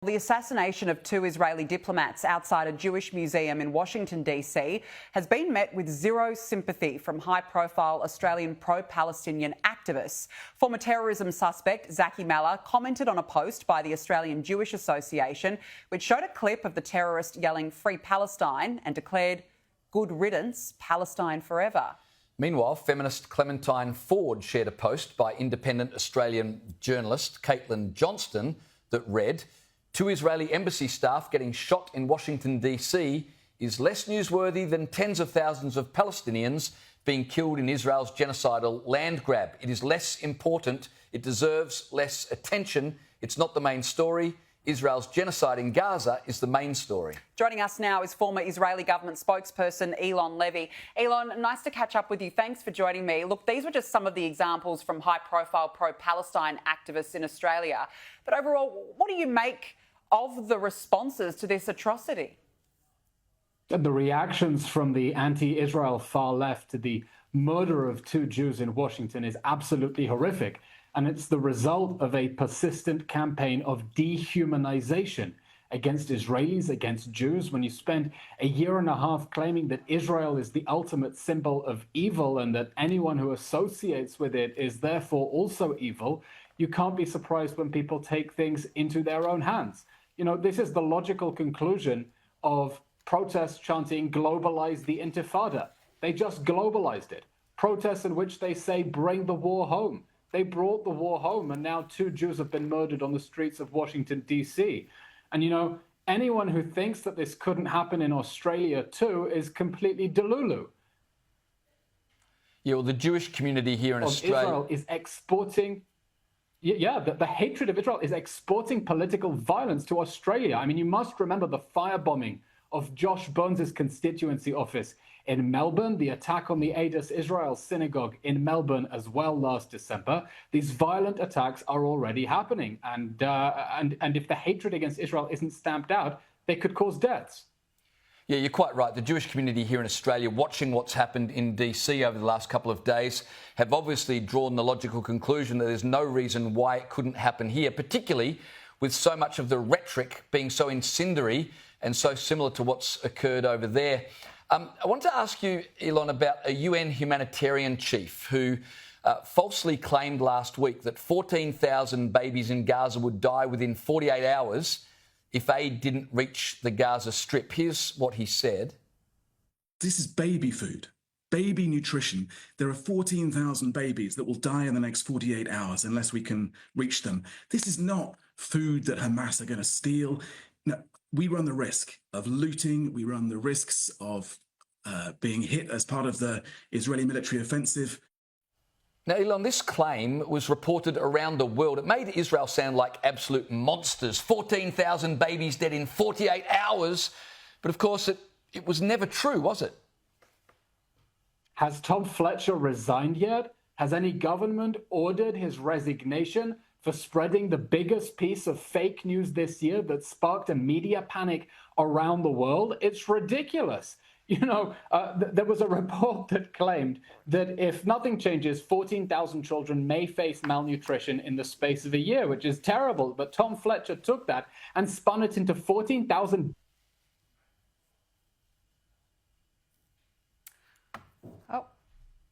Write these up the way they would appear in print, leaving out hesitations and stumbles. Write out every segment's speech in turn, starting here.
The assassination of two Israeli diplomats outside a Jewish museum in Washington, D.C. has been met with zero sympathy from high-profile Australian pro-Palestinian activists. Former terrorism suspect Zacky Maller commented on a post by the Australian Jewish Association, which showed a clip of the terrorist yelling "Free Palestine" and declared, "Good riddance, Palestine forever." Meanwhile, feminist Clementine Ford shared a post by independent Australian journalist Caitlin Johnston that read, "Two Israeli embassy staff getting shot in Washington, D.C. is less newsworthy than tens of thousands of Palestinians being killed in Israel's genocidal land grab. It is less important. It deserves less attention. It's not the main story. Israel's genocide in Gaza is the main story." Joining us now is former Israeli government spokesperson Eylon Levy. Eylon, nice to catch up with you. Thanks for joining me. Look, these were just some of the examples from high-profile pro-Palestine activists in Australia. But overall, what do you make of the responses to this atrocity? The reactions from the anti-Israel far left to the murder of two Jews in Washington is absolutely horrific. And it's the result of a persistent campaign of dehumanization against Israelis, against Jews. When you spend a year and a half claiming that Israel is the ultimate symbol of evil and that anyone who associates with it is therefore also evil, you can't be surprised when people take things into their own hands. You know, this is the logical conclusion of protests chanting "globalize the Intifada." They just globalized it. Protests in which they say "bring the war home." They brought the war home, and now two Jews have been murdered on the streets of Washington, D.C. And, you know, anyone who thinks that this couldn't happen in Australia too is completely delulu. Yeah, well, the Jewish community here in Australia Israel is exporting. The hatred of Israel is exporting political violence to Australia. I mean, you must remember the firebombing of Josh Burns' constituency office in Melbourne, the attack on the Adas Israel synagogue in Melbourne as well last December. These violent attacks are already happening. And if the hatred against Israel isn't stamped out, they could cause deaths. Yeah, you're quite right. The Jewish community here in Australia, watching what's happened in DC over the last couple of days, have obviously drawn the logical conclusion that there's no reason why it couldn't happen here, particularly with so much of the rhetoric being so incendiary and so similar to what's occurred over there. I wanted to ask you, Eylon, about a UN humanitarian chief who falsely claimed last week that 14,000 babies in Gaza would die within 48 hours if aid didn't reach the Gaza Strip. Here's what he said. "This is baby food, baby nutrition. There are 14,000 babies that will die in the next 48 hours unless we can reach them. This is not food that Hamas are going to steal. No, we run the risk of looting. We run the risks of being hit as part of the Israeli military offensive." Now, Eylon, this claim was reported around the world. It made Israel sound like absolute monsters. 14,000 babies dead in 48 hours. But of course, it was never true, was it? Has Tom Fletcher resigned yet? Has any government ordered his resignation for spreading the biggest piece of fake news this year that sparked a media panic around the world? It's ridiculous. You know, there was a report that claimed that if nothing changes, 14,000 children may face malnutrition in the space of a year, which is terrible. But Tom Fletcher took that and spun it into 14,000.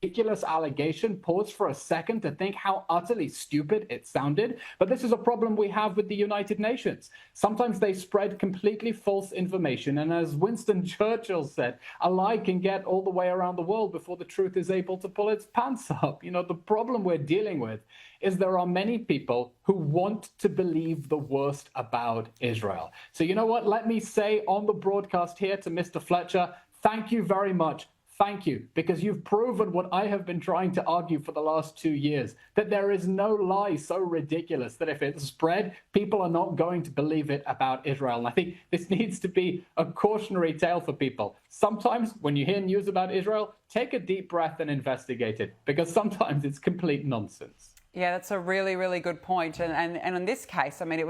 Ridiculous allegation. Pause for a second to think how utterly stupid it sounded. But this is a problem we have with the United Nations. Sometimes they spread completely false information. And as Winston Churchill said, a lie can get all the way around the world before the truth is able to pull its pants up. You know, the problem we're dealing with is there are many people who want to believe the worst about Israel. So you know what? Let me say on the broadcast here to Mr. Fletcher, thank you very much. Thank you, because you've proven what I have been trying to argue for the last 2 years, that there is no lie so ridiculous that if it's spread, people are not going to believe it about Israel. And I think this needs to be a cautionary tale for people. Sometimes when you hear news about Israel, take a deep breath and investigate it, because sometimes it's complete nonsense. Yeah, that's a really, really good point. And in this case, I mean,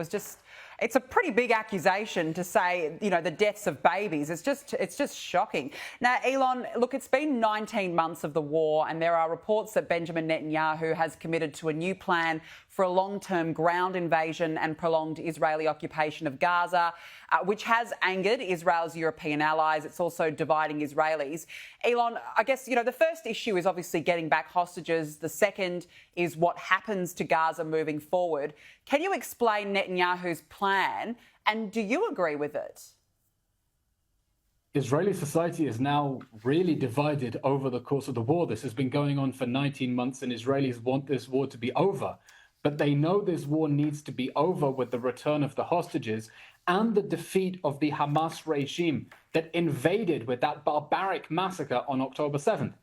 it's a pretty big accusation to say, you know, the deaths of babies. It's just shocking. Now, Eylon, look, it's been 19 months of the war, and there are reports that Benjamin Netanyahu has committed to a new plan for a long-term ground invasion and prolonged Israeli occupation of Gaza, which has angered Israel's European allies. It's also dividing Israelis. Eylon, I guess, the first issue is obviously getting back hostages. The second is what happens to Gaza moving forward. Can you explain Netanyahu's plan, and do you agree with it? Israeli society is now really divided over the course of the war. This has been going on for 19 months, and Israelis want this war to be over. But they know this war needs to be over with the return of the hostages and the defeat of the Hamas regime that invaded with that barbaric massacre on October 7th.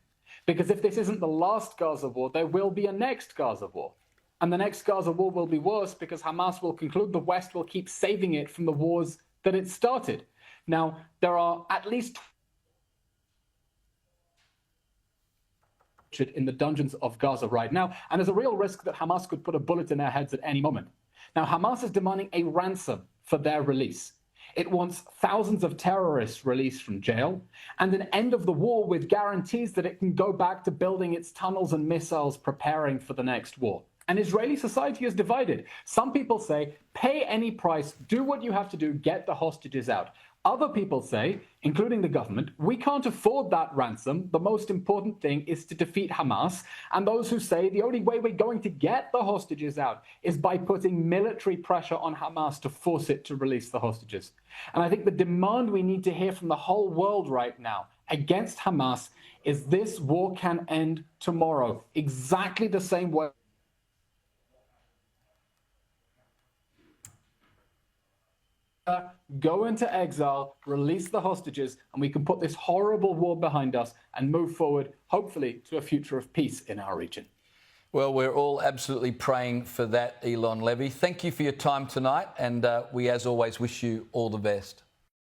Because if this isn't the last Gaza war, there will be a next Gaza war. And the next Gaza war will be worse because Hamas will conclude the West will keep saving it from the wars that it started. Now, there are at least in the dungeons of Gaza right now, and there's a real risk that Hamas could put a bullet in their heads at any moment. Now, Hamas is demanding a ransom for their release. It wants thousands of terrorists released from jail and an end of the war with guarantees that it can go back to building its tunnels and missiles, preparing for the next war. And Israeli society is divided. Some people say, pay any price, do what you have to do, get the hostages out. Other people say, including the government, we can't afford that ransom. The most important thing is to defeat Hamas. And those who say the only way we're going to get the hostages out is by putting military pressure on Hamas to force it to release the hostages. And I think the demand we need to hear from the whole world right now against Hamas is this war can end tomorrow, exactly the same way. Go into exile, release the hostages, and we can put this horrible war behind us and move forward, hopefully, to a future of peace in our region. Well, we're all absolutely praying for that, Eylon Levy. Thank you for your time tonight, and we, as always, wish you all the best.